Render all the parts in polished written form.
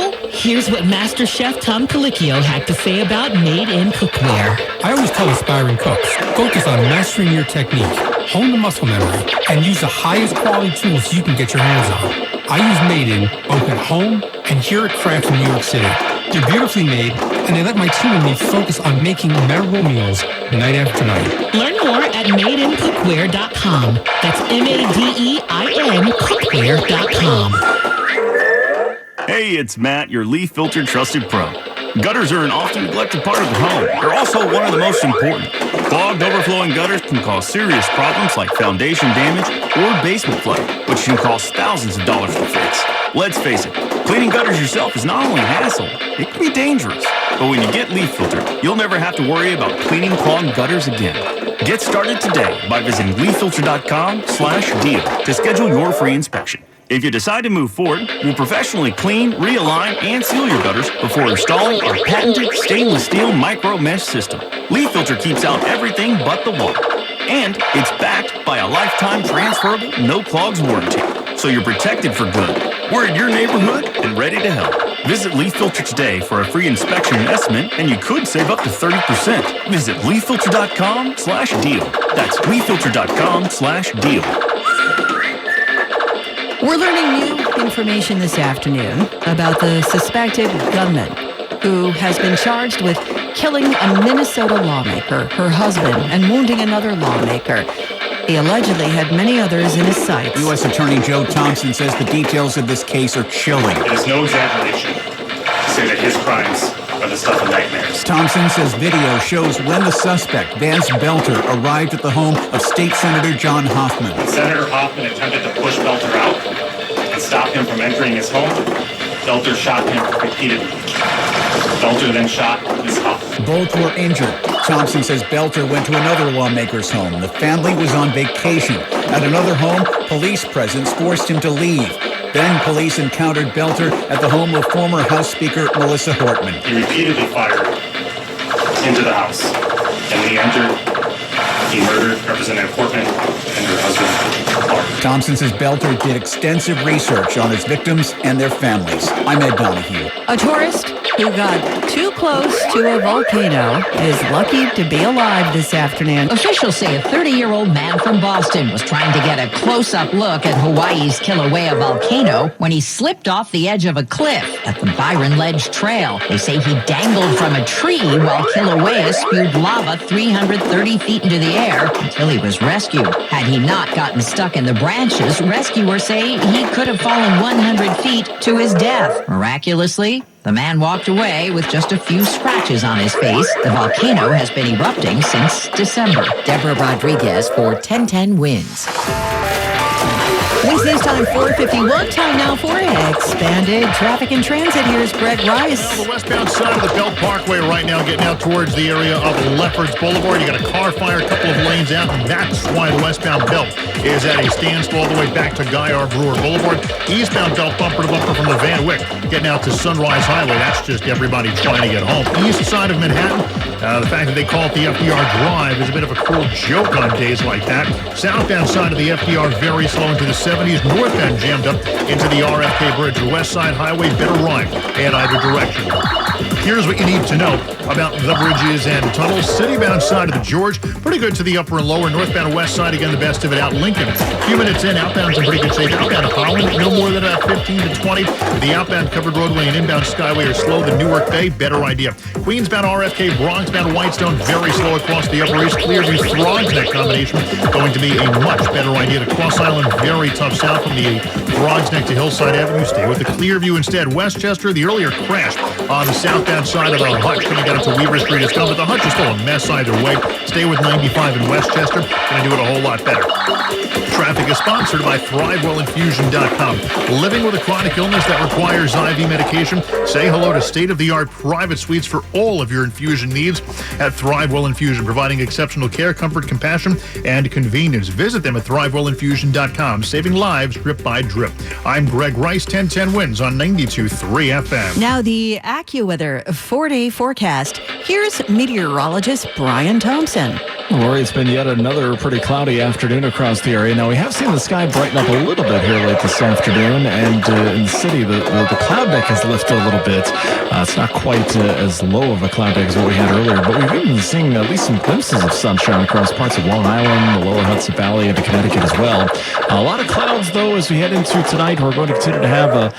trouble? Here's what Master Chef Tom Colicchio had to say about made-in cookware. I always tell aspiring cooks, focus on mastering your technique, hone the muscle memory, and use the highest quality tools you can get your hands on. I use Made-In both at home and here at Crafts in New York City. They're beautifully made, and they let my team and me focus on making memorable meals night after night. Learn more at madeincookware.com. That's MADEIN cookware.com. Hey, it's Matt, your leaf filter trusted pro. Gutters are an often neglected part of the home. They're also one of the most important. Clogged, overflowing gutters can cause serious problems like foundation damage or basement flooding, which can cost thousands of dollars to fix. Let's face it, cleaning gutters yourself is not only a hassle, it can be dangerous. But when you get Leaf Filter, you'll never have to worry about cleaning clogged gutters again. Get started today by visiting leaffilter.com/deal to schedule your free inspection. If you decide to move forward, we'll professionally clean, realign, and seal your gutters before installing our patented stainless steel micro mesh system. Leaf Filter keeps out everything but the water. And it's backed by a lifetime transferable no clogs warranty. So you're protected for good. We're in your neighborhood and ready to help. Visit Leaf Filter today for a free inspection and estimate, and you could save up to 30%. Visit leaffilter.com/deal. That's leaffilter.com/deal. We're learning new information this afternoon about the suspected gunman who has been charged with killing a Minnesota lawmaker, her husband, and wounding another lawmaker. He allegedly had many others in his sights. U.S. Attorney Joe Thompson says the details of this case are chilling. It is no exaggeration to say that his crimes are the stuff of nightmares. Thompson says video shows when the suspect, Vance Belter, arrived at the home of State Senator John Hoffman. When Senator Hoffman attempted to push Belter out and stop him from entering his home, Belter shot him repeatedly. Belter then shot Ms. Hoffman. Both were injured. Thompson says Belter went to another lawmaker's home. The family was on vacation. At another home, police presence forced him to leave. Then police encountered Belter at the home of former House Speaker Melissa Hortman. He repeatedly fired into the house. And when he entered, he murdered Representative Hortman and her husband, Clark. Thompson says Belter did extensive research on his victims and their families. I'm Ed Donahue. A tourist who got too close to a volcano is lucky to be alive this afternoon. Officials say a 30-year-old man from Boston was trying to get a close-up look at Hawaii's Kilauea volcano when he slipped off the edge of a cliff at the Byron Ledge Trail. They say he dangled from a tree while Kilauea spewed lava 330 feet into the air until he was rescued. Had he not gotten stuck in the branches, rescuers say he could have fallen 100 feet to his death. Miraculously, the man walked away with just a few scratches on his face. The volcano has been erupting since December. Deborah Rodriguez for 1010 Wins. Wins News Time 4:51. Time now for expanded traffic and transit. Here's Greg Rice. On the westbound side of the Belt Parkway right now, getting out towards the area of Lefferts Boulevard. You got a car fire, a couple of lanes out, and that's why the westbound belt is at a standstill all the way back to Guy R. Brewer Boulevard. Eastbound belt bumper to bumper from the Van Wyck, getting out to Sunrise Highway. That's just everybody trying to get home. East side of Manhattan, the fact that they call it the FDR Drive is a bit of a cruel joke on days like that. Southbound side of the FDR very slow into the 70s. Northbound jammed up into the RFK Bridge. The West Side Highway, better ride in either direction. Here's what you need to know about the bridges and tunnels. Citybound side of the George, pretty good to the upper and lower. Northbound west side, again, the best of it out Lincoln. A few minutes in, outbound's in pretty good shape. Outbound Holland, no more than about 15 to 20. The outbound covered roadway and inbound Skyway are slow. The Newark Bay, better idea. Queensbound RFK, Bronxbound Whitestone, very slow across the Upper East. Clearview, Throgsneck combination going to be a much better idea. The Cross Island, very tough south from the Throgsneck to Hillside Avenue. Stay with the Clearview instead. Westchester, the earlier crash on the southbound side of the Hutch coming down to Weaver Street is gone, but the Hutch is still a mess either way. Stay with 95 in Westchester. Going to do it a whole lot better. Traffic is sponsored by ThriveWellInfusion.com. Living with a chronic illness that requires IV medication? Say hello to state-of-the-art private suites for all of your infusion needs at ThriveWell Infusion, providing exceptional care, comfort, compassion, and convenience. Visit them at ThriveWellInfusion.com, saving lives drip by drip. I'm Greg Rice, 1010 Wins on 92.3 FM. Now the AccuWeather 4-day forecast. Here's meteorologist Brian Thompson. Lori, it's been yet another pretty cloudy afternoon across the area. Now, we have seen the sky brighten up a little bit here late this afternoon, and in the city, the cloud deck has lifted a little bit. It's not quite as low of a cloud deck as what we had earlier, but we've even been seeing at least some glimpses of sunshine across parts of Long Island, the lower Hudson Valley, into Connecticut as well. A lot of clouds, though, as we head into tonight. We're going to continue to have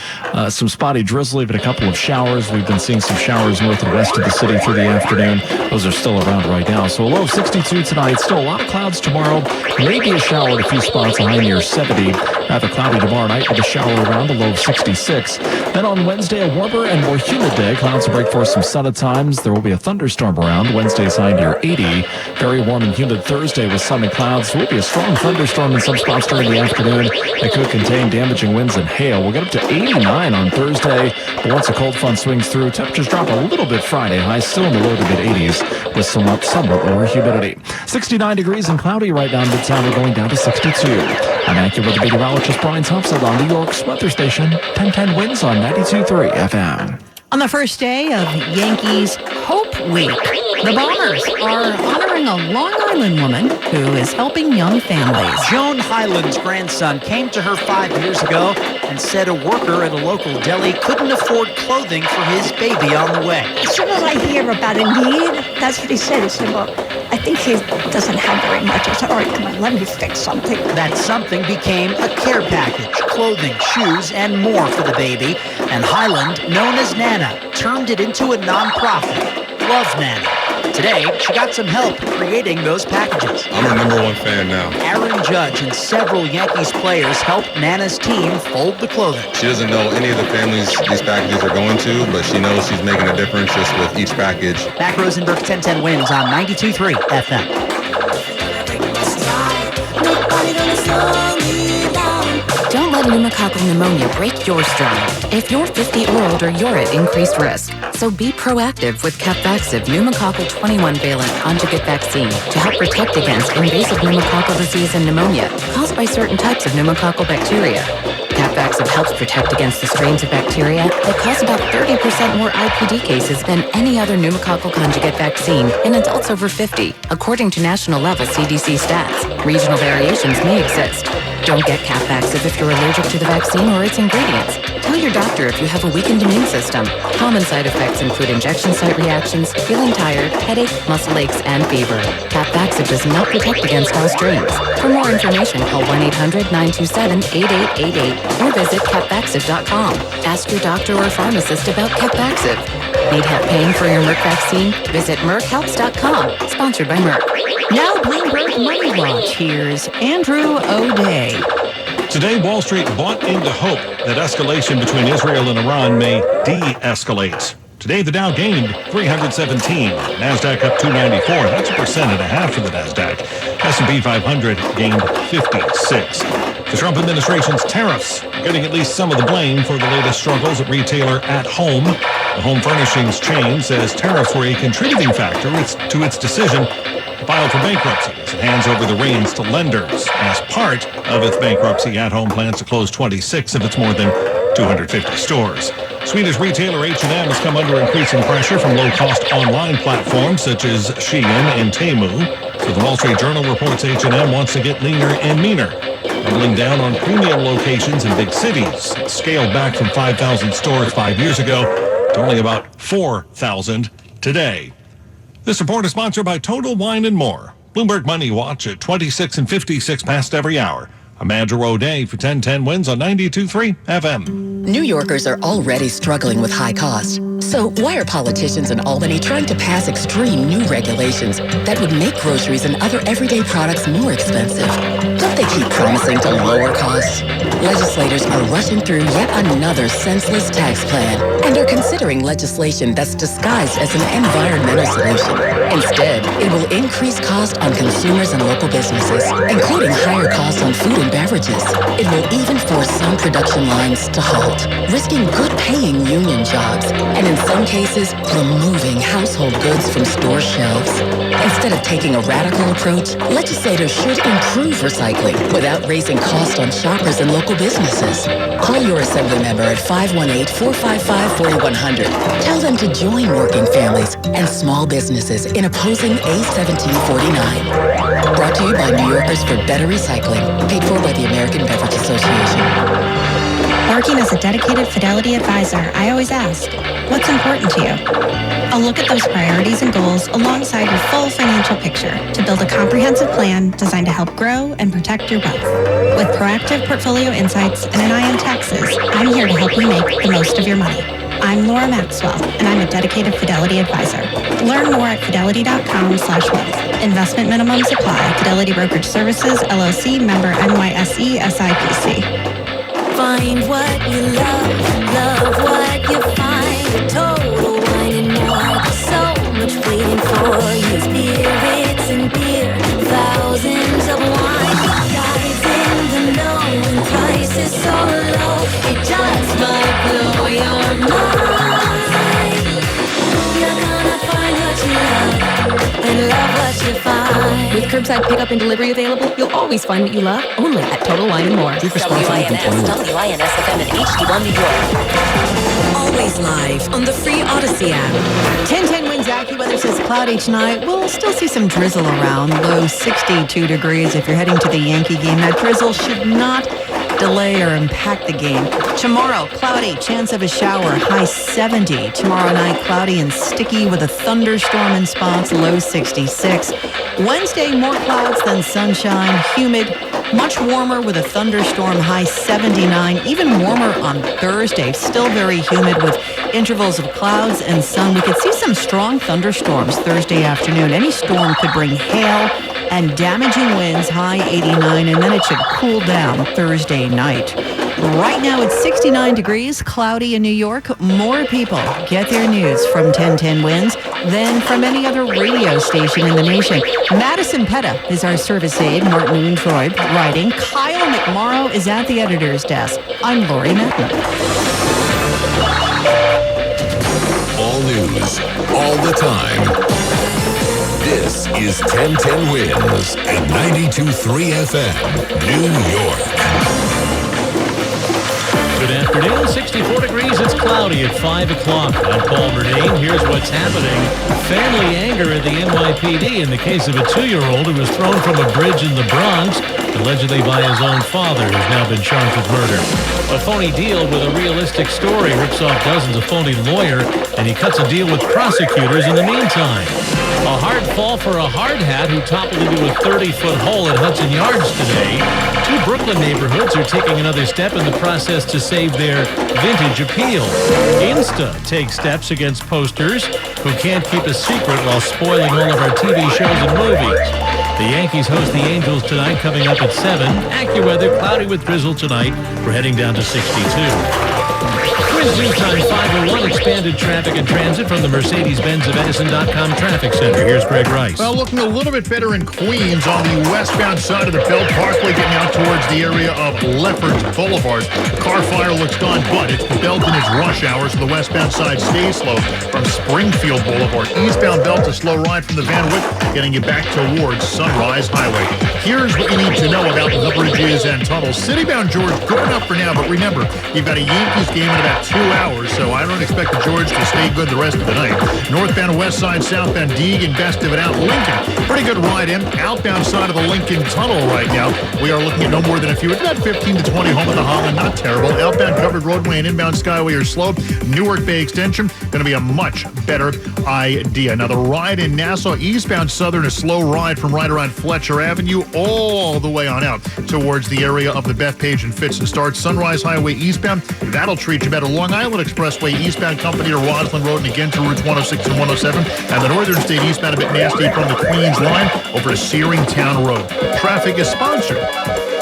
some spotty drizzle, even a couple of showers. We've been seeing some showers north and west of the city through the afternoon. Those are still around right now. So a low of 62 tonight. Still a lot of clouds tomorrow. Maybe a shower at a few spots, a high near 70. Rather cloudy tomorrow night with a shower around a low of 66. Then on Wednesday, a warmer and more humid day. Clouds will break for some sun at times. There will be a thunderstorm around. Wednesday's high near 80. Very warm and humid Thursday with sun and clouds. There will be a strong thunderstorm in some spots during the afternoon that could contain damaging winds and hail. We'll get up to 89 on Thursday. But once a cold front swings through, temperatures drop a little bit Friday. Highs still in the low to mid 80s with somewhat more humidity. 69 degrees and cloudy right now in Midtown. We're going down to 62. I'm AccuWeather meteorologist Brian Thompson on New York's weather station. 1010 Winds on 92.3 FM. On the first day of Yankees Hope Week, the Bombers are honoring a Long Island woman who is helping young families. Joan Hyland's grandson came to her 5 years ago and said a worker at a local deli couldn't afford clothing for his baby on the way. As soon as I hear about a need, that's what he said. He said, well, I think he doesn't have very much. I said, all right, come on, let me fix something. That something became a care package, clothing, shoes, and more for the baby. And Hyland, known as Nana, turned it into a nonprofit, Love Nana. Today, she got some help creating those packages. I'm her #1 fan now. Aaron Judge and several Yankees players helped Nana's team fold the clothing. She doesn't know any of the families these packages are going to, but she knows she's making a difference just with each package. Mac Rosenberg's 1010 Wins on 92.3 FM. Don't let pneumococcal pneumonia break your stride. If you're 50 or older, you're at increased risk. So be proactive with Capvaxive pneumococcal 21-valent conjugate vaccine to help protect against invasive pneumococcal disease and pneumonia caused by certain types of pneumococcal bacteria. Capvaxive helps protect against the strains of bacteria that cause about 30% more IPD cases than any other pneumococcal conjugate vaccine in adults over 50, according to national-level CDC stats. Regional variations may exist. Don't get Capvaxive if you're allergic to the vaccine or its ingredients. Tell your doctor if you have a weakened immune system. Common side effects include injection site reactions, feeling tired, headache, muscle aches, and fever. Capvaxive does not protect against all strains. For more information, call 1-800-927-8888 or visit capvaxive.com. Ask your doctor or pharmacist about Capvaxive. Need help paying for your Merck vaccine? Visit merckhelps.com. Sponsored by Merck. Now Bloomberg Money Watch. Here's Andrew O'Day. Today, Wall Street bought into hope that escalation between Israel and Iran may de-escalate. Today, the Dow gained 317. NASDAQ up 294. That's 1.5% for the NASDAQ. S&P 500 gained 56. The Trump administration's tariffs are getting at least some of the blame for the latest struggles at retailer At Home. The home furnishings chain says tariffs were a contributing factor to its decision to file for bankruptcy as it hands over the reins to lenders. As part of its bankruptcy, At Home plans to close 26 of its more than 250 stores. Swedish retailer H&M has come under increasing pressure from low-cost online platforms such as Shein and Temu. So the Wall Street Journal reports H&M wants to get leaner and meaner, doubling down on premium locations in big cities, scaled back from 5,000 stores 5 years ago to only about 4,000 today. This report is sponsored by Total Wine & More. Bloomberg Money Watch at 26 and 56 past every hour. I'm Andrew O'Day for 1010 Wins on 92.3 FM. New Yorkers are already struggling with high costs. So why are politicians in Albany trying to pass extreme new regulations that would make groceries and other everyday products more expensive? Don't they keep promising to lower costs? Legislators are rushing through yet another senseless tax plan and are considering legislation that's disguised as an environmental solution. Instead, it will increase cost on consumers and local businesses, including higher costs on food and beverages. It will even force some production lines to halt, risking good-paying union jobs and some cases, removing household goods from store shelves. Instead of taking a radical approach, legislators should improve recycling without raising costs on shoppers and local businesses. Call your assembly member at 518-455-4100. Tell them to join working families and small businesses in opposing A1749. Brought to you by New Yorkers for Better Recycling, paid for by the American Beverage Association. Working as a dedicated Fidelity advisor, I always ask, what's important to you? I'll look at those priorities and goals alongside your full financial picture to build a comprehensive plan designed to help grow and protect your wealth. With proactive portfolio insights and an eye on taxes, I'm here to help you make the most of your money. I'm Laura Maxwell, and I'm a dedicated Fidelity advisor. Learn more at fidelity.com/wealth. Investment minimums apply. Fidelity Brokerage Services, LLC, member NYSE, SIPC. Find what you love, love what you find. Total Wine and More, there's so much waiting for you. Spirits and beer, thousands of wine. Guys in the know, and prices so low, it just might blow your mind. You're gonna find what you love, and love what you find. With curbside pickup and delivery available, you'll always find what you love, only at Total Wine and More. WINS FM and HD1 New York. Always live on the free Odyssey app. 10-10 Winds AccuWeather says cloudy tonight. We'll still see some drizzle around. Low 62 degrees if you're heading to the Yankee game. That drizzle should not delay or impact the game. Tomorrow, cloudy, chance of a shower, high 70. Tomorrow night, cloudy and sticky with a thunderstorm in spots, low 66. Wednesday, more clouds than sunshine, humid, much warmer with a thunderstorm, high 79. Even warmer on Thursday, still very humid with intervals of clouds and sun. We could see some strong thunderstorms Thursday afternoon. Any storm could bring hail and damaging winds, high 89, and then it should cool down Thursday night. Right now it's 69 degrees, cloudy in New York. More people get their news from 1010 Winds than from any other radio station in the nation. Madison Petta is our service aide, Martin Untroyd writing. Kyle McMorrow is at the editor's desk. I'm Lori Metton. All news, all the time. This is 1010 Winds at 92.3 FM, New York. Good afternoon, 64 degrees, it's cloudy at 5 o'clock. I'm Paul Murnane. Here's what's happening. Family anger at the NYPD in the case of a 2-year-old who was thrown from a bridge in the Bronx, allegedly by his own father, who's now been charged with murder. A phony deal with a realistic story rips off dozens of phony lawyer, and he cuts a deal with prosecutors in the meantime. A hard fall for a hard hat who toppled into a 30-foot hole at Hudson Yards today. 2 Brooklyn neighborhoods are taking another step in the process to save their vintage appeal. Insta takes steps against posters who can't keep a secret while spoiling all of our TV shows and movies. The Yankees host the Angels tonight, coming up at 7. AccuWeather, cloudy with drizzle tonight. We're heading down to 62. Quiz News Time 501, expanded traffic and transit from the Mercedes-Benz of Edison.com Traffic Center. Here's Greg Rice. Well, looking a little bit better in Queens on the westbound side of the Belt Parkway, getting out towards the area of Lefferts Boulevard. Car fire looks gone, but it's the Belt in its rush hour, so the westbound side stays slow from Springfield Boulevard. Eastbound Belt, a slow ride from the Van Wyck, getting you back towards Sunrise Highway. Here's what you need to know about the bridges and tunnels. Citybound George, good enough for now, but remember, you've got a Yankees game in about 2 hours, so I don't expect the George to stay good the rest of the night. Northbound West Side, southbound Deegan, best of it out. Lincoln, pretty good ride in. Outbound side of the Lincoln Tunnel right now. We are looking at no more than a few. It's about 15 to 20 home at the Holland, not terrible. Outbound covered roadway and inbound Skyway are slow. Newark Bay Extension, going to be a much better idea. Now the ride in Nassau, eastbound Southern, a slow ride from right around Fletcher Avenue all the way on out towards the area of the Bethpage and Fitz and Start. Sunrise Highway eastbound, that'll treat you better. Long Island Expressway eastbound Company to Roslyn Road and again to routes 106 and 107. And the Northern State eastbound a bit nasty from the Queens line over to Searingtown Road. Traffic is sponsored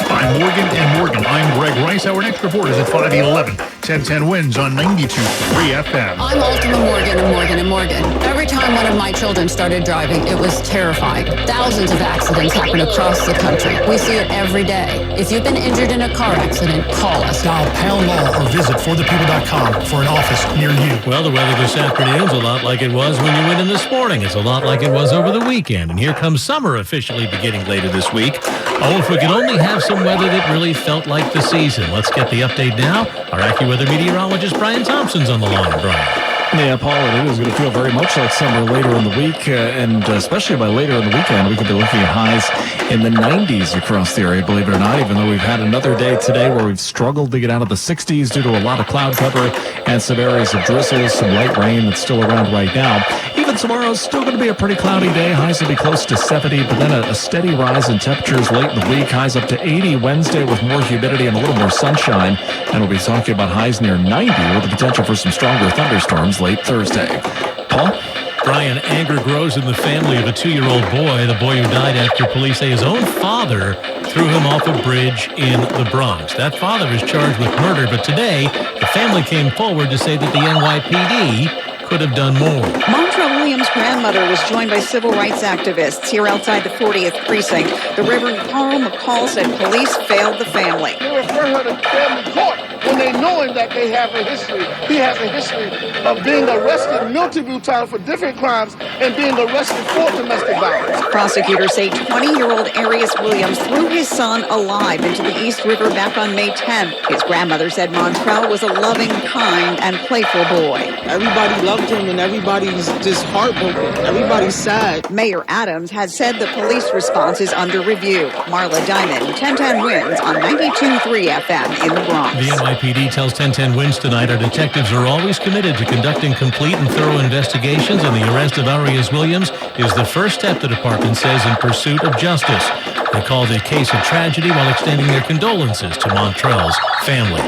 by Morgan & Morgan. I'm Greg Rice. Our next report is at 5:11. 1010 Wins on 92.3 FM. I'm Ultima Morgan. Every time one of my children started driving, it was terrifying. Thousands of accidents happen across the country. We see it every day. If you've been injured in a car accident, call us. Dial Pound Law or visit forthepeople.com for an office near you. Well, the weather this afternoon's a lot like it was when you went in this morning. It's a lot like it was over the weekend. And here comes summer officially beginning later this week. Oh, if we could only have some weather that really felt like the season. Let's get the update now. Our AccuWeather meteorologist Brian Thompson's on the line. Brian. Yeah, Paul, it is going to feel very much like summer later in the week, and especially by later in the weekend, we could be looking at highs in the 90s across the area, believe it or not, even though we've had another day today where we've struggled to get out of the 60s due to a lot of cloud cover and some areas of drizzle, some light rain that's still around right now. Even tomorrow's still going to be a pretty cloudy day. Highs will be close to 70, but then a steady rise in temperatures late in the week. Highs up to 80 Wednesday with more humidity and a little more sunshine, and we'll be talking about highs near 90 with the potential for some stronger thunderstorms late Thursday. Paul? Brian, anger grows in the family of a 2-year-old boy, the boy who died after police say his own father threw him off a bridge in the Bronx. That father is charged with murder, but today the family came forward to say that the NYPD could have done more. Montrell Williams' grandmother was joined by civil rights activists here outside the 40th precinct. The Reverend Carl McCall said police failed the family. They refer her to family court when they knowing that they have a history. He has a history of being arrested multiple times for different crimes and being arrested for domestic violence. Prosecutors say 20-year-old Arius Williams threw his son alive into the East River back on May 10th. His grandmother said Montrell was a loving, kind, and playful boy. Everybody loved him and everybody's just heartbroken. Everybody's sad. Mayor Adams has said the police response is under review. Marla Diamond, 1010 Wins on 92.3 FM in the Bronx. The NYPD tells 1010 Wins tonight our detectives are always committed to conducting complete and thorough investigations, and the arrest of Arias Williams is the first step, the department says, in pursuit of justice. They called it a case of tragedy while extending their condolences to Montrell's family.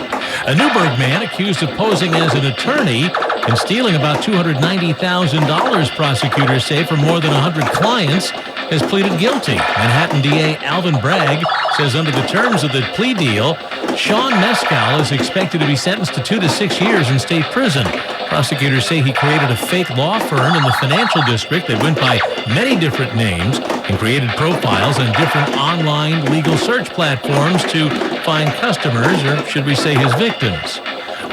A Newburgh man accused of posing as an attorney and stealing about $290,000, prosecutors say, from more than 100 clients, has pleaded guilty. Manhattan DA Alvin Bragg says under the terms of the plea deal, Sean Mescal is expected to be sentenced to 2 to 6 years in state prison. Prosecutors say he created a fake law firm in the financial district that went by many different names and created profiles on different online legal search platforms to find customers, or should we say his victims.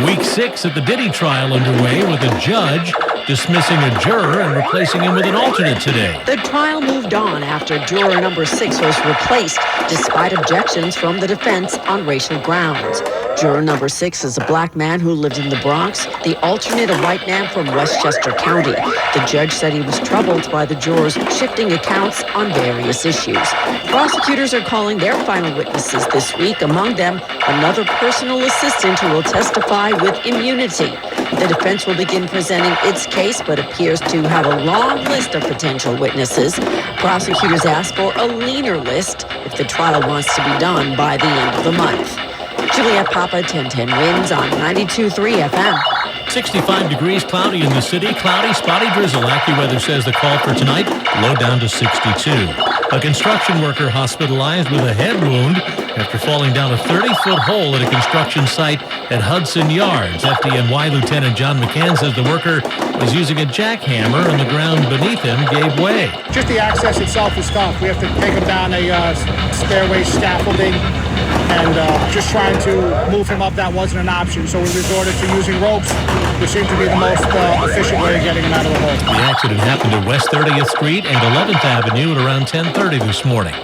Week 6 at the Diddy trial underway with a judge dismissing a juror and replacing him with an alternate today. The trial moved on after juror number 6 was replaced despite objections from the defense on racial grounds. Juror number 6 is a black man who lived in the Bronx, the alternate a white man from Westchester County. The judge said he was troubled by the jurors shifting accounts on various issues. Prosecutors are calling their final witnesses this week, among them another personal assistant who will testify with immunity. The defense will begin presenting its case, but appears to have a long list of potential witnesses. Prosecutors ask for a leaner list if the trial wants to be done by the end of the month. Juliet Papa, 1010 Wins on 92.3 FM. 65 degrees, cloudy in the city. Cloudy, spotty drizzle. AccuWeather says the call for tonight, low down to 62. A construction worker hospitalized with a head wound after falling down a 30-foot hole at a construction site at Hudson Yards. FDNY Lieutenant John McCann says the worker was using a jackhammer and the ground beneath him gave way. Just the access itself is tough. We have to take him down a stairway scaffolding, and just trying to move him up, that wasn't an option. So we resorted to using ropes, which seemed to be the most efficient way of getting him out of the hole. The accident happened at West 30th Street and 11th Avenue at around 10:30 this morning.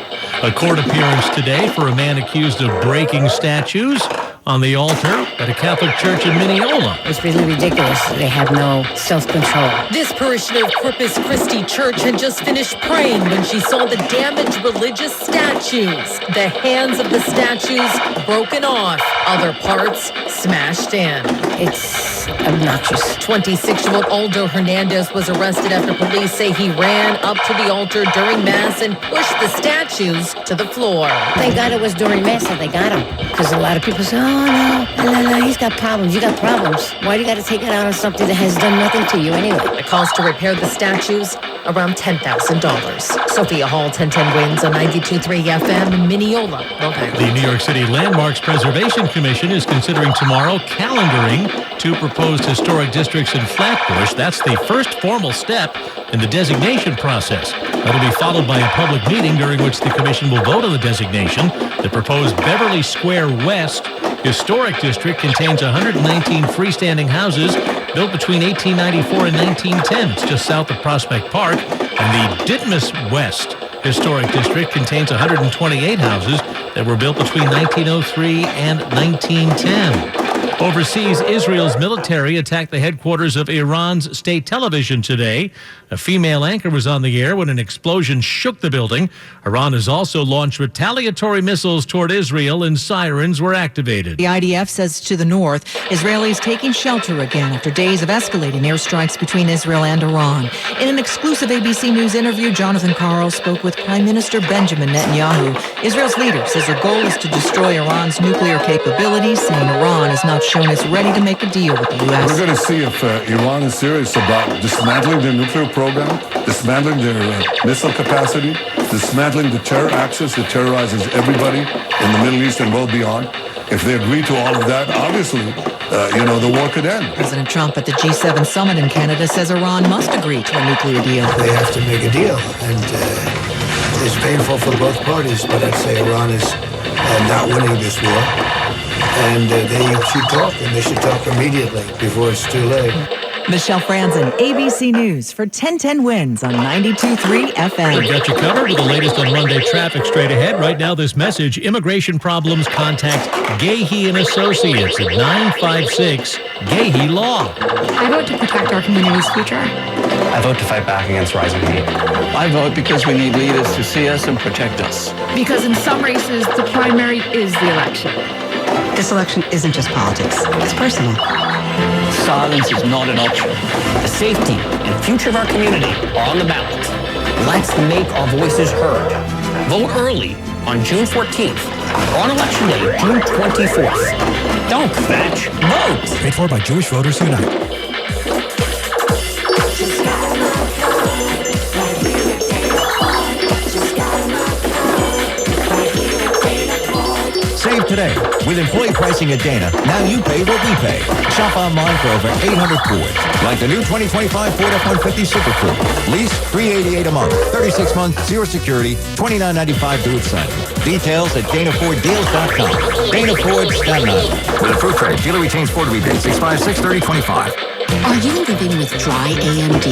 A court appearance today for a man accused of breaking statues on the altar at a Catholic church in Mineola. It's really ridiculous. They have no self-control. This parishioner of Corpus Christi Church had just finished praying when she saw the damaged religious statues. The hands of the statues broken off, other parts smashed in. It's obnoxious. 26-year-old Aldo Hernandez was arrested after police say he ran up to the altar during Mass and pushed the statues to the floor. Thank God it was during Mass that they got him. Because a lot of people say, oh, no, he's got problems. You got problems. Why do you got to take it out on something that has done nothing to you anyway? The cost to repair the statues, around $10,000. Sophia Hall, 1010 Wins on 92.3 FM in Mineola, Long Island. The New York City Landmarks Preservation Commission is considering tomorrow calendaring two proposed historic districts in Flatbush. That's the first formal step in the designation process. That'll be followed by a public meeting during which the commission will vote on the designation. The proposed Beverly Square West Historic District contains 119 freestanding houses built between 1894 and 1910. It's just south of Prospect Park. And the Ditmas West Historic District contains 128 houses that were built between 1903 and 1910. Overseas, Israel's military attacked the headquarters of Iran's state television today. A female anchor was on the air when an explosion shook the building. Iran has also launched retaliatory missiles toward Israel, and sirens were activated. The IDF says to the north, Israelis taking shelter again after days of escalating airstrikes between Israel and Iran. In an exclusive ABC News interview, Jonathan Karl spoke with Prime Minister Benjamin Netanyahu. Israel's leader says their goal is to destroy Iran's nuclear capabilities, saying Iran has not shown it's ready to make a deal with the U.S. We're going to see if Iran is serious about dismantling their nuclear program, dismantling their missile capacity, dismantling the terror axis that terrorizes everybody in the Middle East and well beyond. If they agree to all of that, obviously, the war could end. President Trump at the G7 summit in Canada says Iran must agree to a nuclear deal. They have to make a deal, and it's painful for both parties, but I'd say Iran is not winning this war. And they should talk, and they should talk immediately before it's too late. Michelle Franzen, ABC News for 1010 Wins on 92.3 FM. We've got you covered with the latest on Monday traffic straight ahead. Right now, this message: immigration problems, contact Gahey and Associates at 956 Gahey Law. I vote to protect our community's future. I vote to fight back against rising heat. I vote because we need leaders to see us and protect us. Because in some races, the primary is the election. This election isn't just politics, it's personal. Silence is not an option. The safety and future of our community are on the ballot. Let's make our voices heard. Vote early on June 14th or on Election Day, June 24th. Don't kvetch, vote. Paid for by Jewish Voters Unite. Save today. With employee pricing at Dana, now you pay what we pay. Shop online for over 800 Fords, like the new 2025 Ford F-150 Super Coupe. Lease $388 a month, 36 months, zero security, $29.95 do it Sunday. Details at DanaFordDeals.com. Dana Ford, Staten Island. With approved credit, dealer retains Ford rebates. Expires 6/30/25. Are you living with dry AMD?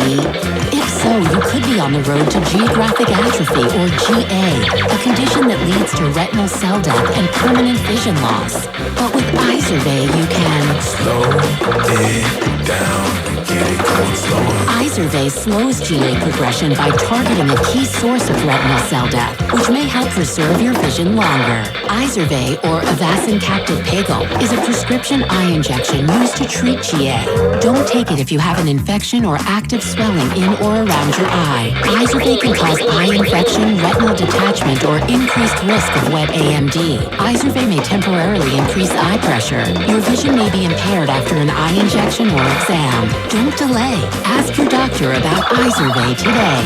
If so, you could be on the road to geographic atrophy, or GA, a condition that leads to retinal cell death and permanent vision loss. But with Izervay, you can slow it down and get it going slower. Izervay slows GA progression by targeting a key source of retinal cell death, which may help preserve your vision longer. Izervay, or Avastin Captive Pagel, is a prescription eye injection used to treat GA. Don't take it if you have an infection or active swelling in or around your eye. Izervay can cause eye infection, retinal detachment, or increased risk of wet AMD. Izervay may temporarily increase eye pressure. Your vision may be impaired after an eye injection or exam. Don't delay. Ask your doctor about Izervay today.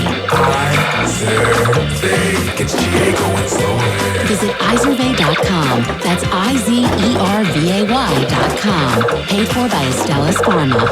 Izervay gets GA going slower. Visit Izervay.com. That's IZERVAY.com. Paid for by Astellas Pharma.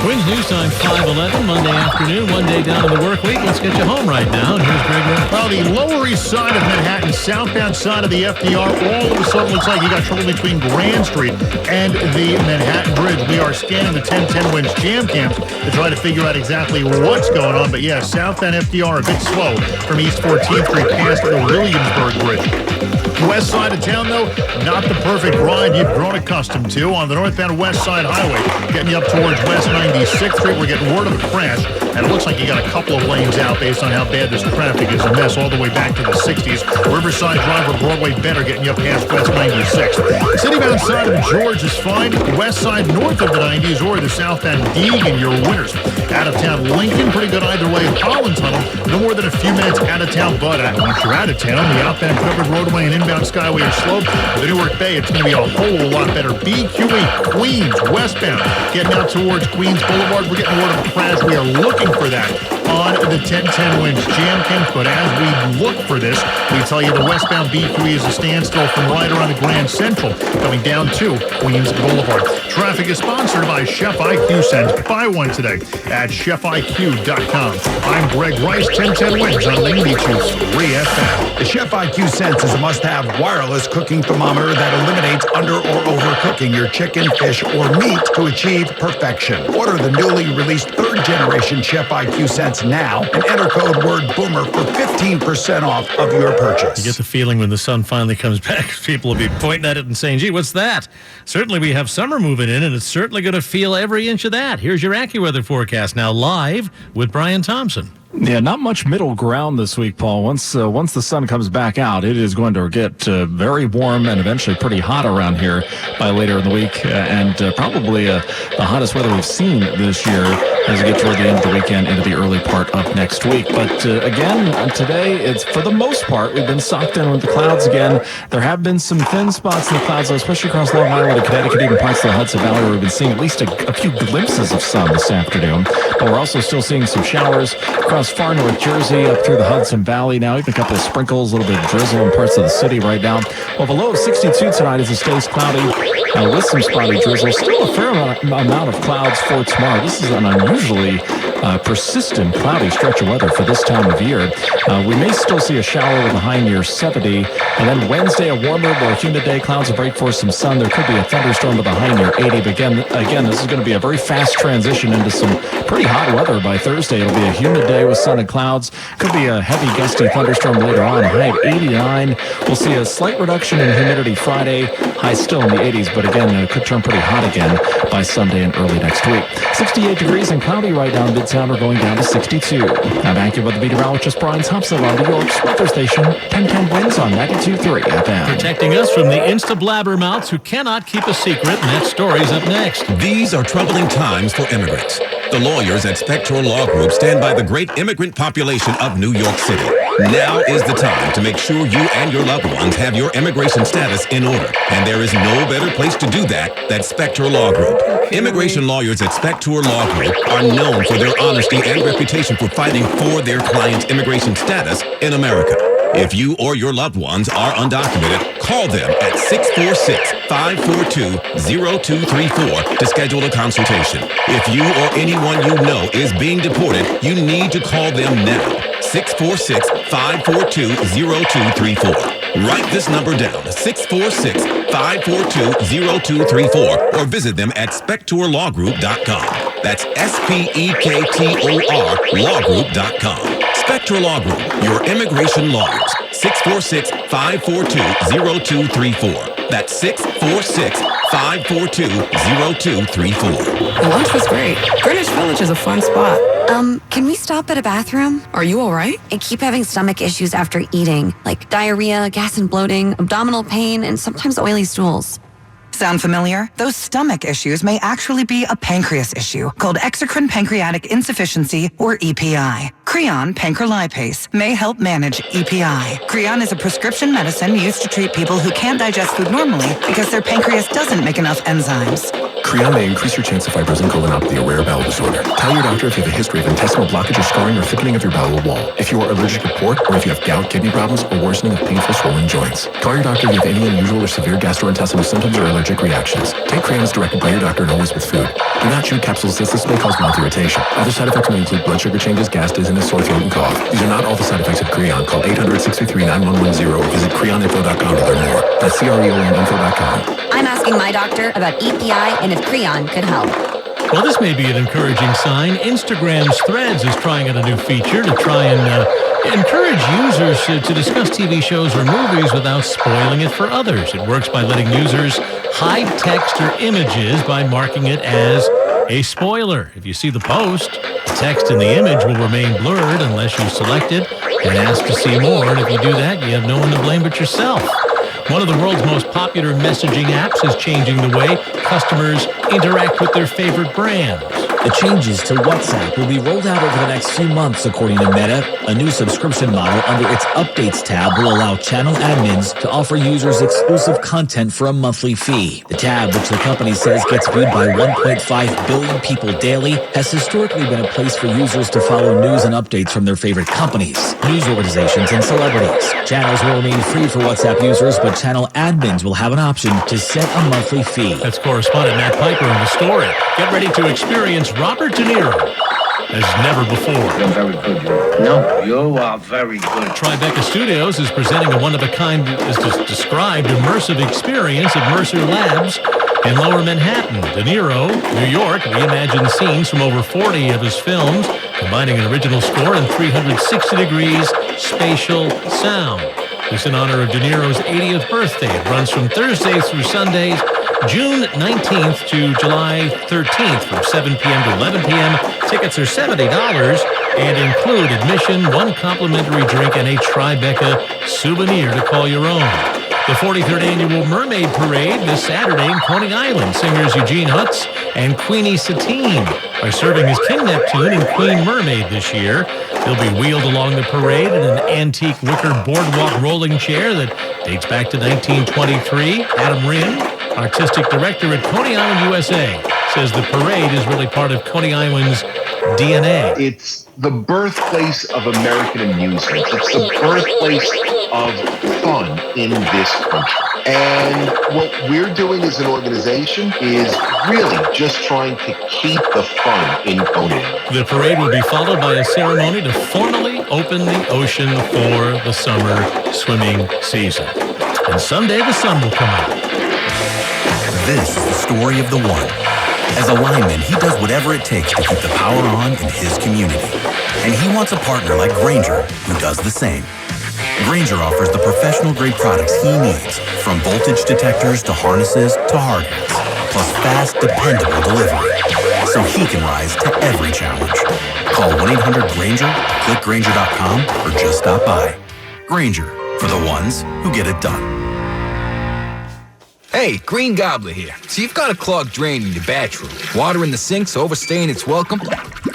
Twins News Time, 5:11, Monday afternoon, one day down in the work week. Let's get you home right now. And here's Greg Ryan. Well, the Lower East Side of Manhattan, southbound side of the FDR, all of a sudden looks like you got trouble between Grand Street and the Manhattan Bridge. We are scanning the 1010 Wins jam cams to try to figure out exactly what's going on. But yeah, southbound FDR a bit slow from East 14th Street past the Williamsburg Bridge. West side of town, though, not the perfect ride you've grown accustomed to. On the northbound West Side Highway, getting you up towards West 96th Street, we're getting word of a crash, and it looks like you got a couple of lanes out based on how bad this traffic is. A mess all the way back to the 60s. Riverside Drive or Broadway better, getting you up past West 96th. Citybound side of George is fine. West side north of the 90s or the southbound Deegan, your winners. Out of town Lincoln, pretty good either way. Holland Tunnel, no more than a few minutes out of town, but once you're out of town, the outbound covered roadway and inbound Skyway are slow. The Newark Bay, it's going to be a whole lot better. BQE, Queens, westbound, getting out towards Queens Boulevard. We're getting word of a crash. We are looking looking for that on the 10-10 Wins Jam King. But as we look for this, we tell you the westbound B3 is a standstill from right around the Grand Central, coming down to Queens Boulevard. Traffic is sponsored by Chef IQ Sense. Buy one today at chefiq.com. I'm Greg Rice, 10-10 Wins on Lean Beaches 3FM. The Chef IQ Sense is a must-have wireless cooking thermometer that eliminates under or overcooking your chicken, fish, or meat to achieve perfection. Order the newly released third-generation Chef IQ Sense now and enter code word BOOMER for 15% off of your purchase. You get the feeling when the sun finally comes back, people will be pointing at it and saying, gee, what's that? Certainly we have summer moving in, and it's certainly going to feel every inch of that. Here's your AccuWeather forecast now live with Brian Thompson. Yeah, not much middle ground this week, Paul. Once the sun comes back out, it is going to get very warm and eventually pretty hot around here by later in the week, and probably the hottest weather we've seen this year as we get toward the end of the weekend into the early part of next week. But again, today, it's for the most part, we've been socked in with the clouds again. There have been some thin spots in the clouds, especially across Long Island and Connecticut, even parts of the Hudson Valley, where we've been seeing at least a few glimpses of sun this afternoon. But we're also still seeing some showers across far North Jersey, up through the Hudson Valley now, even a couple of sprinkles, a little bit of drizzle in parts of the city right now. Well, the low of 62 tonight as it stays cloudy with some spotty drizzle. Still a fair amount of clouds for tomorrow. This is an unusually persistent cloudy stretch of weather for this time of year. We may still see a shower with a high near 70, and then Wednesday a warmer, more humid day. Clouds will break for some sun. There could be a thunderstorm with a high near 80, but again, this is going to be a very fast transition into some pretty hot weather by Thursday. It'll be a humid day with sun and clouds. Could be a heavy gusty thunderstorm later on. High at 89. We'll see a slight reduction in humidity Friday. High still in the 80s, but again, it could turn pretty hot again by Sunday and early next week. 68 degrees and cloudy right now in Midtown. We're going down to 62. I'm AccuWeather meteorologist Brian Thompson on New York's weather station. 10-10 Winds on 92.3 FM. Protecting us from the insta-blabbermouths who cannot keep a secret, and that story's up next. These are troubling times for immigrants. The lawyers at Spector Law Group stand by the great immigrant population of New York City. Now is the time to make sure you and your loved ones have your immigration status in order. And there is no better place to do that than Spector Law Group. Immigration lawyers at Spector Law Group are known for their honesty and reputation for fighting for their clients' immigration status in America. If you or your loved ones are undocumented, call them at 646-542-0234 to schedule a consultation. If you or anyone you know is being deported, you need to call them now. 646-542-0234. Write this number down, 646-542-0234, or visit them at spectorlawgroup.com. That's SPEKTOR lawgroup.com. Spector Law Group, your immigration lawyers. 646-542-0234. That's 646-542-0234. The lunch was great. Greenwich Village is a fun spot. Can we stop at a bathroom? Are you all right? I keep having stomach issues after eating, like diarrhea, gas and bloating, abdominal pain, and sometimes oily stools. Sound familiar? Those stomach issues may actually be a pancreas issue called exocrine pancreatic insufficiency, or EPI. Creon pancrelipase may help manage EPI. Creon is a prescription medicine used to treat people who can't digest food normally because their pancreas doesn't make enough enzymes. Creon may increase your chance of fibrosing colonopathy, a rare bowel disorder. Tell your doctor if you have a history of intestinal blockage or scarring or thickening of your bowel wall, if you are allergic to pork, or if you have gout, kidney problems, or worsening of painful swollen joints. Call your doctor if you have any unusual or severe gastrointestinal symptoms or allergic reactions. Take Creon as directed by your doctor and always with food. Do not chew capsules as this may cause mouth irritation. Other side effects may include blood sugar changes, gas, dizziness, sore throat, and cough. These are not all the side effects of Creon. Call 800-633-9110 or visit creoninfo.com to learn more. That's creoninfo.com. I'm asking my doctor about EPI and if Creon could help. Well, this may be an encouraging sign. Instagram's Threads is trying out a new feature to try and encourage users to discuss TV shows or movies without spoiling it for others. It works by letting users hide text or images by marking it as a spoiler. If you see the post, the text in the image will remain blurred unless you select it and ask to see more. And if you do that, you have no one to blame but yourself. One of the world's most popular messaging apps is changing the way customers interact with their favorite brands. The changes to WhatsApp will be rolled out over the next few months, according to Meta. A new subscription model under its Updates tab will allow channel admins to offer users exclusive content for a monthly fee. The tab, which the company says gets viewed by 1.5 billion people daily, has historically been a place for users to follow news and updates from their favorite companies, news organizations, and celebrities. Channels will remain free for WhatsApp users, but channel admins will have an option to set a monthly fee. That's correspondent Matt Piper in the story. Get ready to experience Robert De Niro as never before. You're very good. No, you are very good. Tribeca Studios is presenting a one-of-a-kind, as described, immersive experience at Mercer Labs in Lower Manhattan. De Niro, New York, reimagined scenes from over 40 of his films, combining an original score and 360 degrees spatial sound. This in honor of De Niro's 80th birthday. It runs from Thursdays through Sundays, June 19th to July 13th from 7 p.m. to 11 p.m. Tickets are $70 and include admission, one complimentary drink, and a Tribeca souvenir to call your own. The 43rd Annual Mermaid Parade this Saturday in Coney Island. Singers Eugene Hutz and Queenie Satine are serving as King Neptune and Queen Mermaid this year. They'll be wheeled along the parade in an antique wicker boardwalk rolling chair that dates back to 1923. Adam Wren, artistic director at Coney Island, USA, says the parade is really part of Coney Island's DNA. It's the birthplace of American amusement. It's the birthplace of fun in this country. And what we're doing as an organization is really just trying to keep the fun in Coney Island. The parade will be followed by a ceremony to formally open the ocean for the summer swimming season. And someday the sun will come out. This is the story of the one. As a lineman, he does whatever it takes to keep the power on in his community. And he wants a partner like Grainger who does the same. Grainger offers the professional-grade products he needs, from voltage detectors to harnesses to hard hats, plus fast, dependable delivery, so he can rise to every challenge. Call 1-800-GRAINGER, click Grainger.com, or just stop by. Grainger, for the ones who get it done. Hey, Green Gobbler here. So you've got a clogged drain in your bathroom. Water in the sinks overstaying its welcome.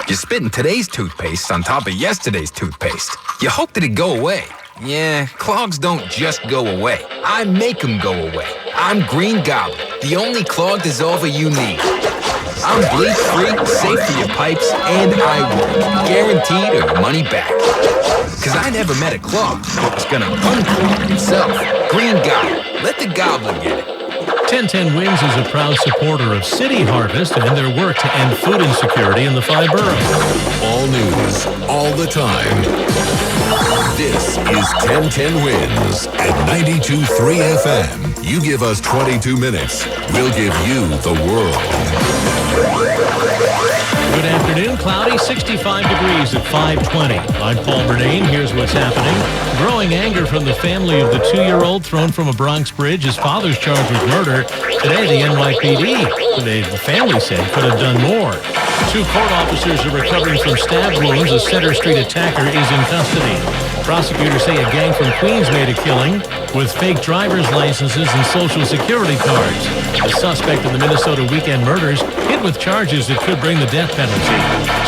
You're spitting today's toothpaste on top of yesterday's toothpaste. You hope that it go away. Yeah, clogs don't just go away. I make them go away. I'm Green Gobbler, the only clog dissolver you need. I'm bleach-free, safe for your pipes, and I will guaranteed your money back. Cause I never met a clog that was gonna unclog itself. Green Gobbler, let the gobbler get it. 1010 Wins is a proud supporter of City Harvest and their work to end food insecurity in the 5 boroughs. All news, all the time. This is 1010 Wins at 92.3 FM. You give us 22 minutes, we'll give you the world. Good afternoon. Cloudy, 65 degrees at 5:20. I'm Paul Bernane. Here's what's happening. Growing anger from the family of the 2-year-old thrown from a Bronx bridge. His father's charged with murder. Today, the NYPD, the family said, could have done more. 2 court officers are recovering from stab wounds. A Center Street attacker is in custody. Prosecutors say a gang from Queens made a killing with fake driver's licenses and social security cards. The suspect in the Minnesota weekend murders hit with charges that could bring the death penalty.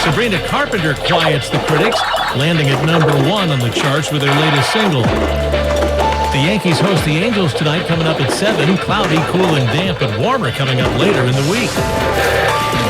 Sabrina Carpenter quiets the critics, landing at #1 on the charts with their latest single. The Yankees host the Angels tonight, coming up at 7. Cloudy, cool, and damp, but warmer coming up later in the week.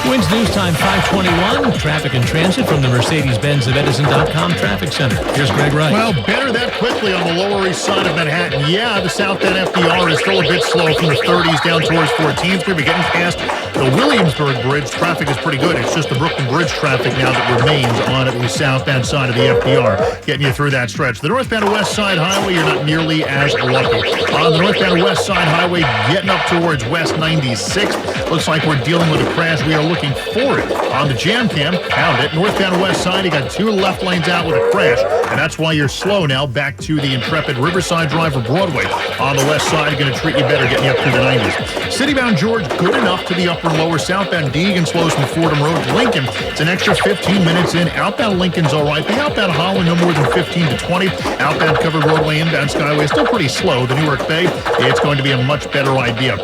Wins News Time 5:21. Traffic and transit from the Mercedes-Benz of Edison.com Traffic Center. Here's Greg Wright. Well, better that quickly on the Lower East Side of Manhattan. Yeah, the southbound FDR is still a bit slow from the 30s down towards 14th Street. But getting past the Williamsburg Bridge, traffic is pretty good. It's just the Brooklyn Bridge traffic now that remains on the southbound side of the FDR, getting you through that stretch. The northbound and West Side Highway, you're not nearly as lucky. On the northbound and West Side Highway, getting up towards West 96. Looks like we're dealing with a crash. We are looking for it. On the jam cam, found it. Northbound and West Side, you got 2 left lanes out with a crash, and that's why you're slow now back to the Intrepid Riverside Drive for Broadway. On the west side, going to treat you better, getting you up through the 90s. Citybound George, good enough to the upper and lower. Southbound Deegan slows from Fordham Road to Lincoln. It's an extra 15 minutes in. Outbound Lincoln's all right. The outbound Holland, no more than 15 to 20. Outbound covered roadway, inbound Skyway, still pretty slow. The Newark Bay, it's going to be a much better idea.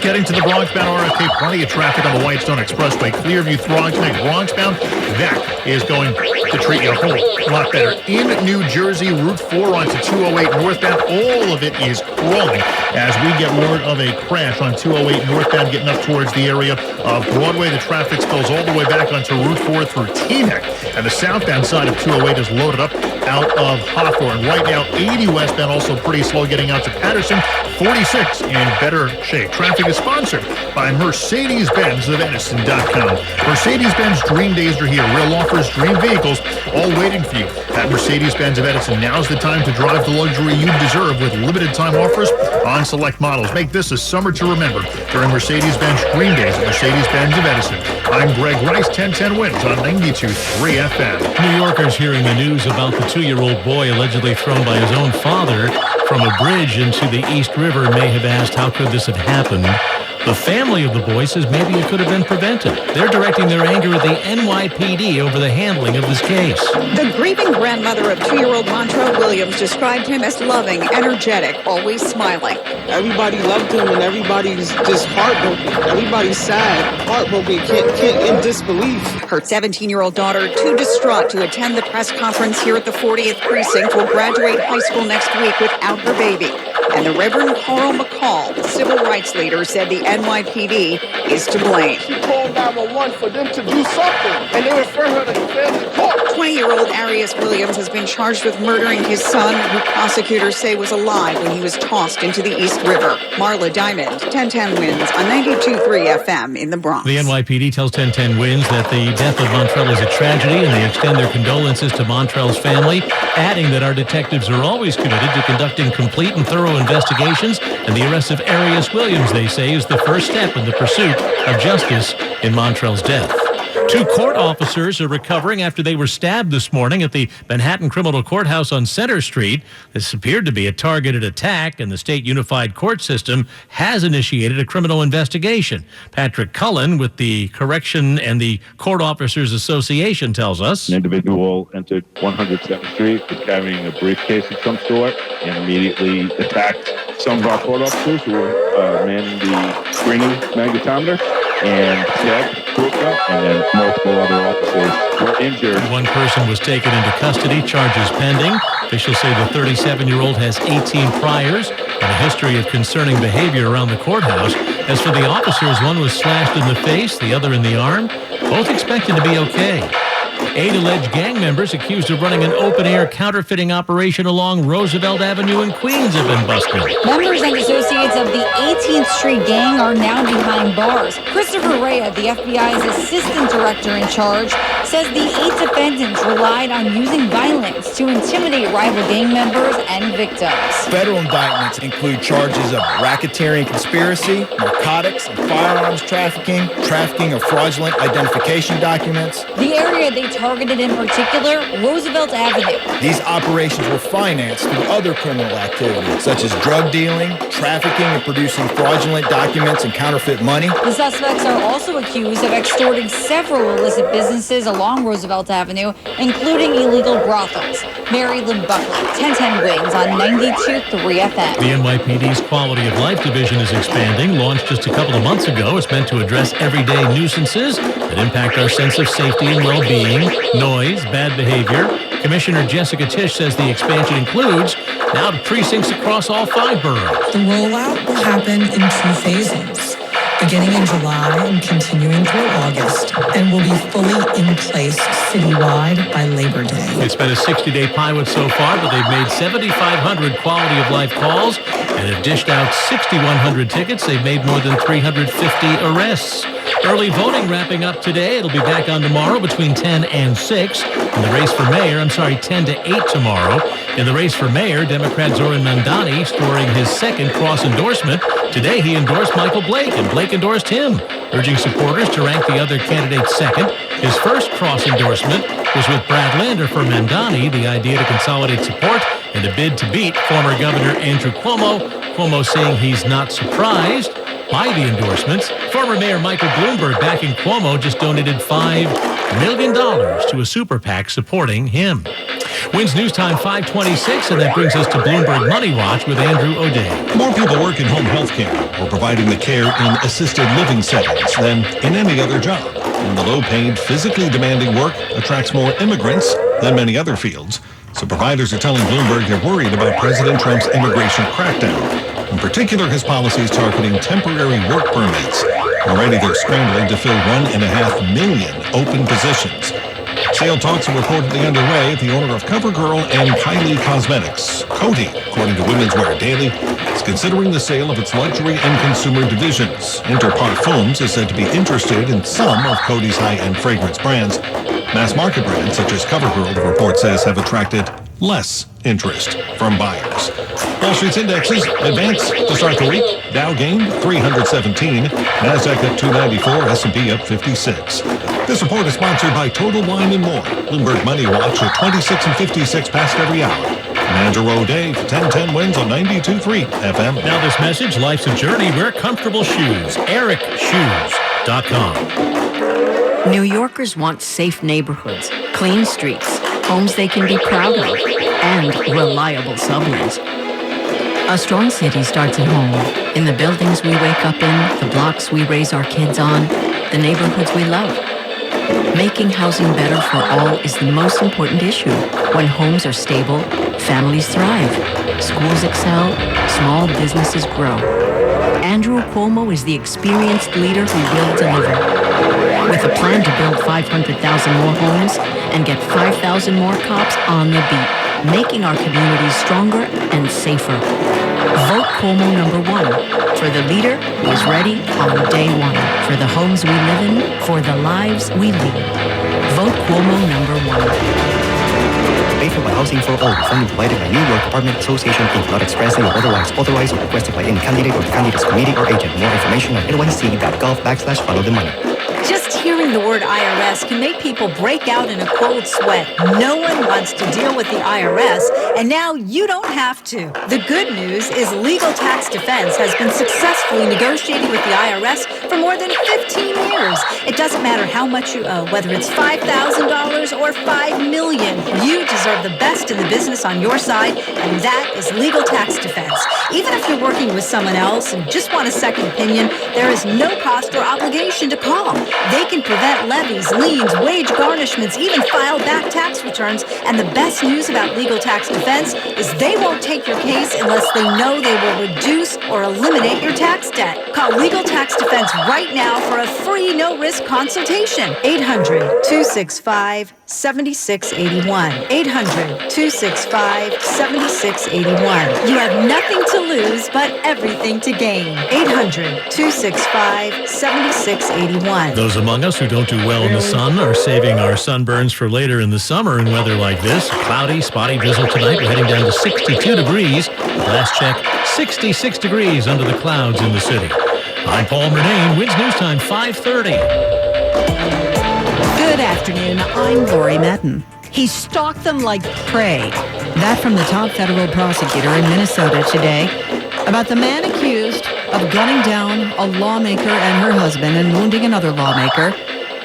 Getting to the Bronx-bound RFK, plenty of traffic on the Whitestone Expressway. Clearview, Throgs Neck, Bronx-bound, that is going to treat you a whole lot better. In New Jersey, Route 4 onto 208 northbound, all of it is crawling as we get word of a crash on 208 northbound, getting up towards the area of Broadway. The traffic spills all the way back onto Route 4 through Teaneck, and the southbound side of 208 is loaded up out of Hawthorne. Right now, 80 westbound also pretty slow getting out to Patterson. 46 in better shape. Traffic is sponsored by Mercedes-Benz of Edison.com. Mercedes-Benz Dream Days are here. Real offers, dream vehicles, all waiting for you at Mercedes-Benz of Edison. Now's the time to drive the luxury you deserve with limited time offers on select models. Make this a summer to remember during Mercedes-Benz Dream Days at Mercedes-Benz of Edison. I'm Greg Rice, 1010 Wins on 92.3 FM. New Yorkers hearing the news about the 2-year-old boy allegedly thrown by his own father from a bridge into the East River may have asked, how could this have happened? The family of the boy says maybe it could have been prevented. They're directing their anger at the NYPD over the handling of this case. The grieving grandmother of 2-year-old Montrell Williams described him as loving, energetic, always smiling. Everybody loved him and everybody's just heartbroken. Everybody's sad, heartbroken, can't in disbelief. Her 17-year-old daughter, too distraught to attend the press conference here at the 40th Precinct, will graduate high school next week without her baby. And the Reverend Carl McCall, the civil rights leader, said the NYPD is to blame. She called 911 for them to do something, and they refer her to family court. 20-year-old Arias Williams has been charged with murdering his son, who prosecutors say was alive when he was tossed into the East River. Marla Diamond, 1010 Wins on 92.3 FM in the Bronx. The NYPD tells 1010 Wins that the death of Montrell is a tragedy, and they extend their condolences to Montrell's family, adding that our detectives are always committed to conducting complete and thorough investigations, and the arrest of Arias Williams, they say, is the first step in the pursuit of justice in Montrell's death. 2 court officers are recovering after they were stabbed this morning at the Manhattan Criminal Courthouse on Center Street. This appeared to be a targeted attack, and the State Unified Court System has initiated a criminal investigation. Patrick Cullen with the Correction and the Court Officers Association tells us. An individual entered 107th Street carrying a briefcase of some sort and immediately attacked some of our court officers who were manning the screening magnetometer and stabbed and then multiple other officers were injured. One person was taken into custody, charges pending. Officials say the 37-year-old has 18 priors and a history of concerning behavior around the courthouse. As for the officers, one was slashed in the face, the other in the arm. Both expected to be okay. 8 alleged gang members accused of running an open-air counterfeiting operation along Roosevelt Avenue in Queens have been busted. Members and associates of the 18th Street Gang are now behind bars. Christopher Rea, the FBI's assistant director in charge, says the 8 defendants relied on using violence to intimidate rival gang members and victims. Federal indictments include charges of racketeering conspiracy, narcotics and firearms trafficking, trafficking of fraudulent identification documents. The area they targeted in particular, Roosevelt Avenue. These operations were financed through other criminal activities, such as drug dealing, trafficking and producing fraudulent documents and counterfeit money. The suspects are also accused of extorting several illicit businesses along Roosevelt Avenue, including illegal brothels. Mary Lynn Buckley, 1010 Wins on 92.3 FM. The NYPD's Quality of Life Division is expanding. Launched just a couple of months ago, it's meant to address everyday nuisances that impact our sense of safety and well-being, noise, bad behavior. Commissioner Jessica Tisch says the expansion includes now precincts across all 5 boroughs. The rollout will happen in 2 phases, beginning in July and continuing through August, and will be fully in place citywide by Labor Day. It's been a 60-day pilot so far, but they've made 7,500 quality of life calls and have dished out 6,100 tickets. They've made more than 350 arrests. Early voting wrapping up today. It'll be back on tomorrow between 10 and 6. In the race for mayor, 10 to 8 tomorrow. In the race for mayor, Democrat Zoran Mandani scoring his second cross endorsement. Today he endorsed Michael Blake, and Blake endorsed him, urging supporters to rank the other candidate second. His first cross endorsement was with Brad Lander for Mandani, the idea to consolidate support and a bid to beat former Governor Andrew Cuomo. Cuomo saying he's not surprised by the endorsements. Former Mayor Michael Bloomberg, backing Cuomo, just donated $5 million to a super PAC supporting him. Wins News Time 5:26, and that brings us to Bloomberg Money Watch with Andrew O'Day. More people work in home health care or providing the care in assisted living settings than in any other job. And the low-paid, physically demanding work attracts more immigrants than many other fields. So providers are telling Bloomberg they're worried about President Trump's immigration crackdown. In particular, his policies targeting temporary work permits. Already they're scrambling to fill 1.5 million open positions. Sale talks are reportedly underway at the owner of CoverGirl and Kylie Cosmetics. Coty, according to Women's Wear Daily, is considering the sale of its luxury and consumer divisions. Interparfums is said to be interested in some of Coty's high-end fragrance brands. Mass market brands such as CoverGirl, the report says, have attracted less interest from buyers. Wall Street's indexes advanced to start the week. Dow gained 317, Nasdaq up 294, S&P up 56. This report is sponsored by Total Wine & More. Bloomberg Money Watch at 26 and 56 past every hour. And Andrew O'Day for 1010 wins on 92.3 FM. Now this message, life's a journey. Wear comfortable shoes. EricShoes.com. New Yorkers want safe neighborhoods, clean streets, homes they can be proud of, and reliable subways. A strong city starts at home, in the buildings we wake up in, the blocks we raise our kids on, the neighborhoods we love. Making housing better for all is the most important issue. When homes are stable, families thrive, schools excel, small businesses grow. Andrew Cuomo is the experienced leader who will deliver. With a plan to build 500,000 more homes and get 5,000 more cops on the beat, making our communities stronger and safer. Vote Cuomo #1 for the leader who is ready on day one. For the homes we live in, for the lives we lead. Vote Cuomo #1. Paid for by Housing for All, funding provided by New York Apartment Association, Inc., not expressly or otherwise authorized or requested by any candidate or the candidate's committee or agent. More information at nyc.gov/follow the money. Just hearing the word IRS can make people break out in a cold sweat. No one wants to deal with the IRS, and now you don't have to. The good news is Legal Tax Defense has been successfully negotiating with the IRS for more than 15 years. It doesn't matter how much you owe, whether it's $5,000 or $5 million. You deserve the best in the business on your side, and that is Legal Tax Defense. Even if you're working with someone else and just want a second opinion, there is no cost or obligation to call. They can prevent levies, liens, wage garnishments, even file back tax returns. And the best news about Legal Tax Defense is they won't take your case unless they know they will reduce or eliminate your tax debt. Call Legal Tax Defense right now for a free no-risk consultation. 800-265-7681. 800-265-7681. You have nothing to lose, but everything to gain. 800-265-7681. Those among us who don't do well in the sun are saving our sunburns for later in the summer in weather like this. Cloudy, spotty drizzle tonight. We're heading down to 62 degrees. Last check, 66 degrees under the clouds in the city. I'm Paul Murnane. Wins News Time 5:30. Good afternoon. I'm Lori Metten. He stalked them like prey. That from the top federal prosecutor in Minnesota today about the man accused of gunning down a lawmaker and her husband and wounding another lawmaker.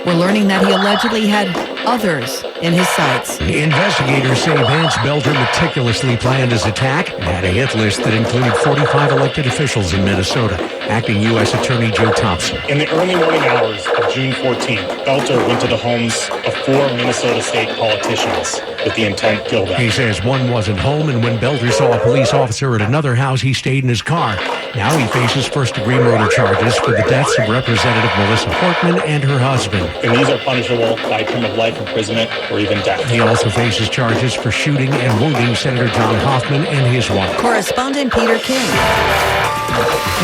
We're learning that he allegedly had others in his sights. Investigators say Vance Belter meticulously planned his attack and had a hit list that included 45 elected officials in Minnesota. Acting U.S. Attorney Joe Thompson. In the early morning hours of June 14th, Belter went to the homes of 4 Minnesota state politicians with the intent to kill them. He says one wasn't home, and when Belter saw a police officer at another house, he stayed in his car. Now he faces first-degree murder charges for the deaths of Representative Melissa Portman and her husband. And these are punishable by a term of life imprisonment or even death. He also faces charges for shooting and wounding Senator John Hoffman and his wife. Correspondent Peter King.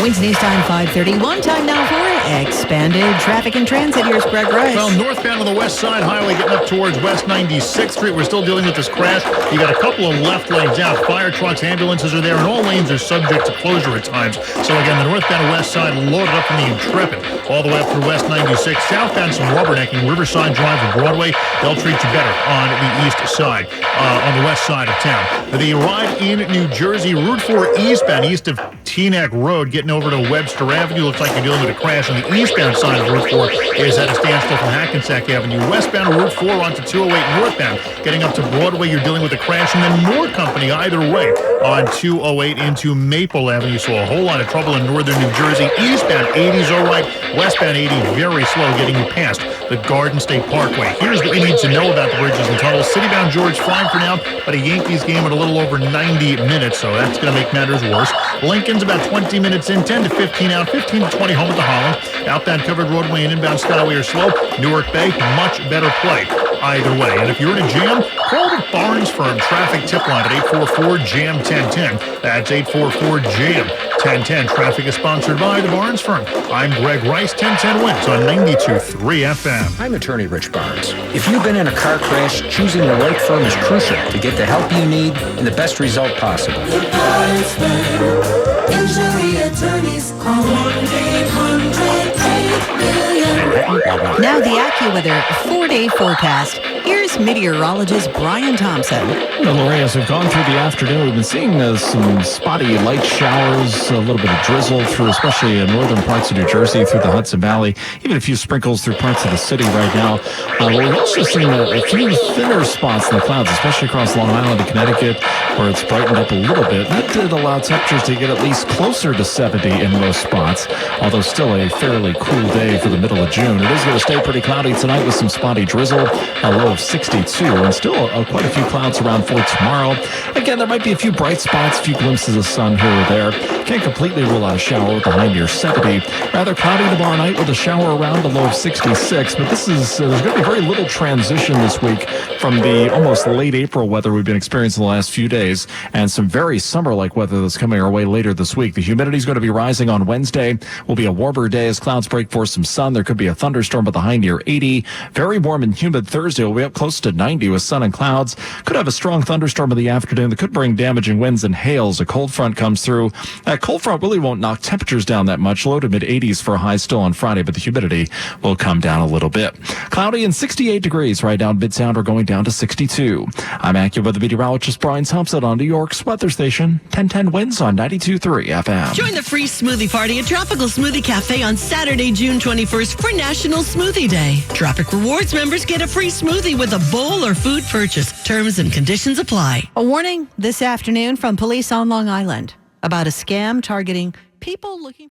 Wins News Time 5:31. Time now for expanded traffic and transit. Here's Greg Rice. Well, northbound on the west side highway getting up towards West 96th Street. We're still dealing with this crash. You got a couple of left lanes out. Fire trucks, ambulances are there, and all lanes are subject to closure at times. So again, the northbound west side loaded up from the Intrepid all the way up through West 96. Southbound some rubbernecking, Riverside Drive and Broadway. They'll treat you better on the east side, on the west side of town. The ride in New Jersey, Route 4 eastbound, east of Teaneck Road, getting over to Webster Avenue. Looks like you're dealing with a crash on the eastbound side of Route 4. Is at a standstill from Hackensack Avenue. Westbound Route 4 onto 208 northbound. Getting up to Broadway, you're dealing with a crash, and then more company either way on 208 into Maple Avenue. So a whole lot of trouble in northern New Jersey. Eastbound 80's all right. Westbound 80 very slow getting you past the Garden State Parkway. Here's what you need to know about the bridges and tunnels. Citybound George fine for now, but a Yankees game at a little over 90 minutes, so that's going to make matters worse. Lincoln's about 20 minutes in, 10 to 15 out, 15 to 20 home at the Holland. Outbound covered roadway and inbound Skyway are slow. Newark Bay, much better play either way. And if you're in a jam, call the Barnes Firm traffic tip line at 844-JAM-1010. That's 844-JAM-1010. Traffic is sponsored by the Barnes Firm. I'm Greg Rice, 1010 Wins on 92.3 FM. I'm attorney Rich Barnes. If you've been in a car crash, choosing the right firm is crucial to get the help you need and the best result possible. The Barnes Firm. Injury attorneys. Call 1-800-8-million. Now the AccuWeather 4-day forecast. Here's meteorologist Brian Thompson. Well, Lorraine, as we've gone through the afternoon, we've been seeing some spotty light showers, a little bit of drizzle through especially northern parts of New Jersey, through the Hudson Valley, even a few sprinkles through parts of the city right now. We've also seen a few thinner spots in the clouds, especially across Long Island and Connecticut, where it's brightened up a little bit. That did allow temperatures to get at least closer to 70 in most spots, although still a fairly cool day for the middle of June. It is going to stay pretty cloudy tonight with some spotty drizzle, a low of 62, and still quite a few clouds around for tomorrow. Again, there might be a few bright spots, a few glimpses of sun here or there. Can't completely rule out a shower with a high near 70. Rather cloudy tomorrow night with a shower around a low of 66, but this is there's going to be very little transition this week from the almost late April weather we've been experiencing the last few days, and some very summer-like weather that's coming our way later this week. The humidity is going to be rising on Wednesday. Will be a warmer day as clouds break for some sun. There could be a thunderstorm with a high near 80. Very warm and humid Thursday. We'll be up close to 90 with sun and clouds. Could have a strong thunderstorm in the afternoon that could bring damaging winds and hails. A cold front comes through. That cold front really won't knock temperatures down that much. Low to mid 80s for a high still on Friday, but the humidity will come down a little bit. Cloudy and 68 degrees right down Midtown. We're going down to 62. I'm AccuWeather meteorologist Brian Thompson on New York's weather station. 1010 Winds on 92.3 FM. Join the free smoothie party at Tropical Smoothie Cafe on Saturday, June 21st for National Smoothie Day. Tropic Rewards members get a free smoothie with a bowl or food purchase. Terms and conditions apply. A warning this afternoon from police on Long Island about a scam targeting people looking